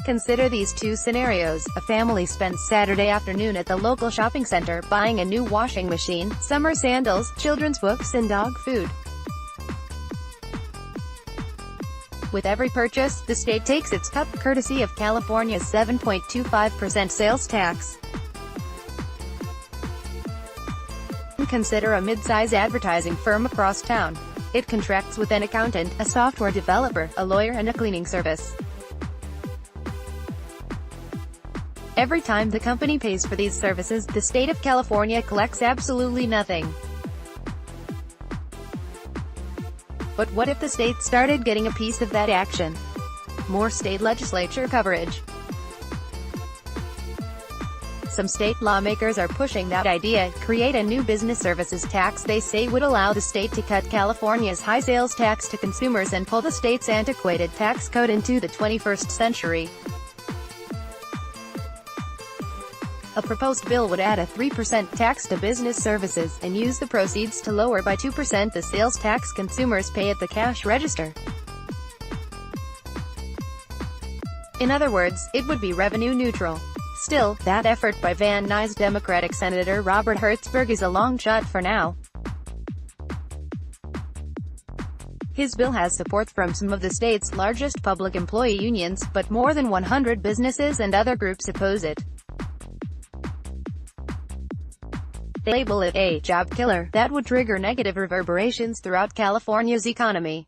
Consider these two scenarios. A family spends Saturday afternoon at the local shopping center, buying a new washing machine, summer sandals, children's books and dog food. With every purchase, the state takes its cut, courtesy of California's 7.25% sales tax. Consider a midsize advertising firm across town. It contracts with an accountant, a software developer, a lawyer and a cleaning service. Every time the company pays for these services, the state of California collects absolutely nothing. But what if the state started getting a piece of that action? More state legislature coverage. Some state lawmakers are pushing that idea, create a new business services tax they say would allow the state to cut California's high sales tax to consumers and pull the state's antiquated tax code into the 21st century. A proposed bill would add a 3% tax to business services, and use the proceeds to lower by 2% the sales tax consumers pay at the cash register. In other words, it would be revenue neutral. Still, that effort by Van Nuys Democratic Senator Robert Hertzberg is a long shot for now. His bill has support from some of the state's largest public employee unions, but more than 100 businesses and other groups oppose it. They label it a job killer that would trigger negative reverberations throughout California's economy.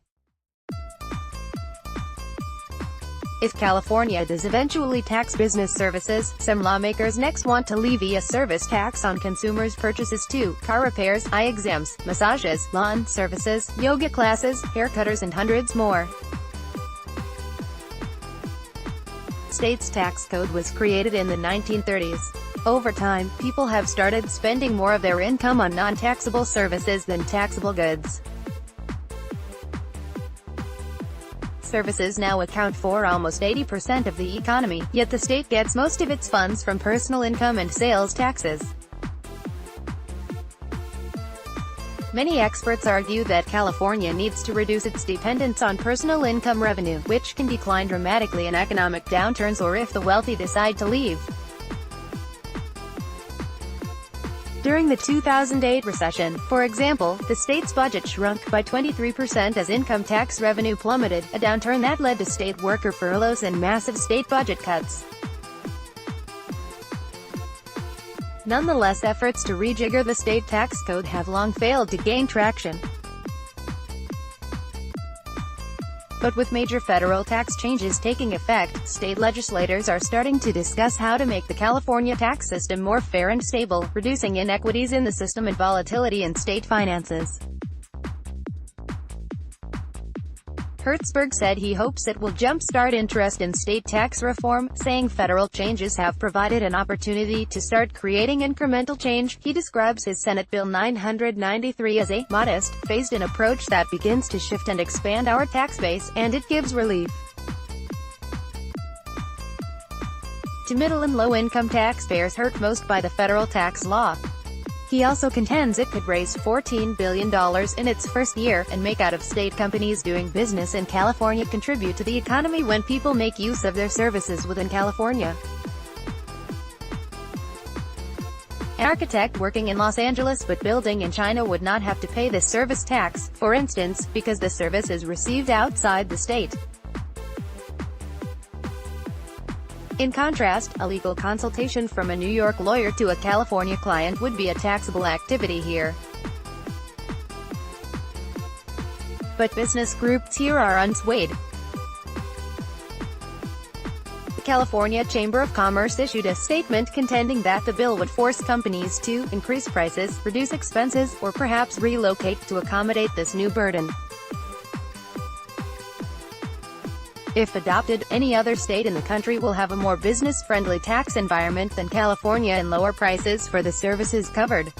If California does eventually tax business services, some lawmakers next want to levy a service tax on consumers' purchases too: car repairs, eye exams, massages, lawn services, yoga classes, haircutters and hundreds more. State's tax code was created in the 1930s. Over time, people have started spending more of their income on non-taxable services than taxable goods. Services now account for almost 80% of the economy, yet the state gets most of its funds from personal income and sales taxes. Many experts argue that California needs to reduce its dependence on personal income revenue, which can decline dramatically in economic downturns or if the wealthy decide to leave. During the 2008 recession, for example, the state's budget shrunk by 23% as income tax revenue plummeted, a downturn that led to state worker furloughs and massive state budget cuts. Nonetheless, efforts to rejigger the state tax code have long failed to gain traction. But with major federal tax changes taking effect, state legislators are starting to discuss how to make the California tax system more fair and stable, reducing inequities in the system and volatility in state finances. Hertzberg said he hopes it will jumpstart interest in state tax reform, saying federal changes have provided an opportunity to start creating incremental change. He describes his Senate Bill 993 as a modest, phased-in approach that begins to shift and expand our tax base, and it gives relief to middle and low-income taxpayers hurt most by the federal tax law. He also contends it could raise $14 billion in its first year, and make out-of-state companies doing business in California contribute to the economy when people make use of their services within California. An architect working in Los Angeles but building in China would not have to pay this service tax, for instance, because the service is received outside the state. In contrast, a legal consultation from a New York lawyer to a California client would be a taxable activity here. But business groups here are unswayed. The California Chamber of Commerce issued a statement contending that the bill would force companies to increase prices, reduce expenses, or perhaps relocate to accommodate this new burden. If adopted, any other state in the country will have a more business-friendly tax environment than California and lower prices for the services covered.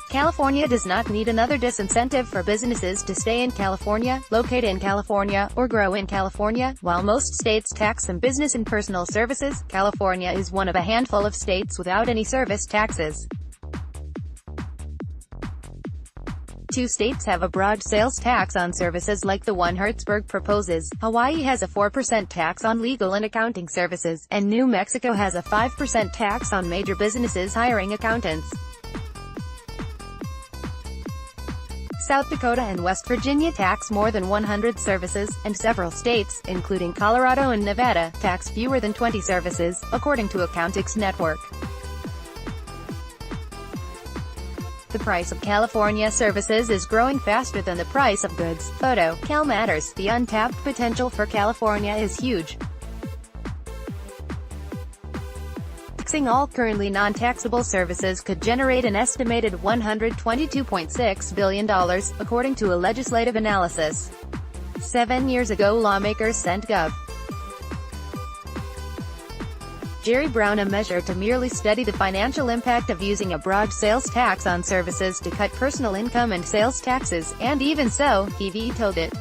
California does not need another disincentive for businesses to stay in California, locate in California, or grow in California. While most states tax some business and personal services, California is one of a handful of states without any service taxes. 22 states have a broad sales tax on services like the one Hertzberg proposes. Hawaii has a 4% tax on legal and accounting services, and New Mexico has a 5% tax on major businesses hiring accountants. South Dakota and West Virginia tax more than 100 services, and several states, including Colorado and Nevada, tax fewer than 20 services, according to Accountix Network. The price of California services is growing faster than the price of goods. Photo, Cal Matters. The untapped potential for California is huge. Taxing all currently non-taxable services could generate an estimated $122.6 billion, according to a legislative analysis. 7 years ago, lawmakers sent Gov. Jerry Brown a measure to merely study the financial impact of using a broad sales tax on services to cut personal income and sales taxes, and even so, he vetoed it.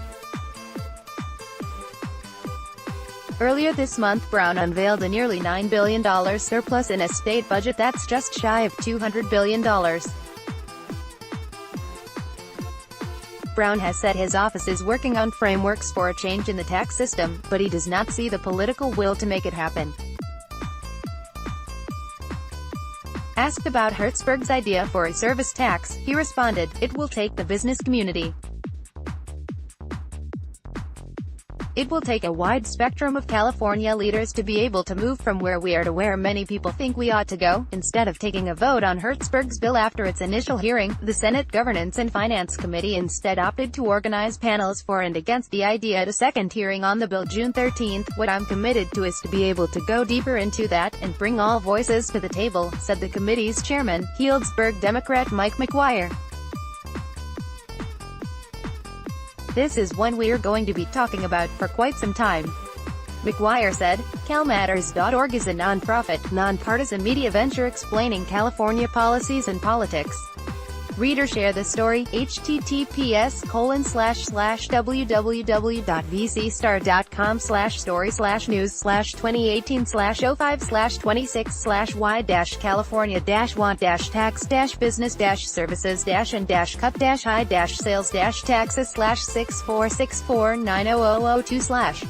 Earlier this month, Brown unveiled a nearly $9 billion surplus in a state budget that's just shy of $200 billion. Brown has said his office is working on frameworks for a change in the tax system, but he does not see the political will to make it happen. Asked about Hertzberg's idea for a service tax, he responded, "It will take the business community. It will take a wide spectrum of California leaders to be able to move from where we are to where many people think we ought to go." Instead of taking a vote on Hertzberg's bill after its initial hearing, the Senate Governance and Finance Committee instead opted to organize panels for and against the idea at a second hearing on the bill June 13. "What I'm committed to is to be able to go deeper into that, and bring all voices to the table," said the committee's chairman, Healdsburg Democrat Mike McGuire. "This is one we're going to be talking about for quite some time," McGuire said. CalMatters.org is a non-partisan media venture explaining California policies and politics. Reader share this story, https://www.vc-star.com/story/news/2018/05/26/y-california-want-tax-business-services-and-cut-high-sales-taxes/646490002/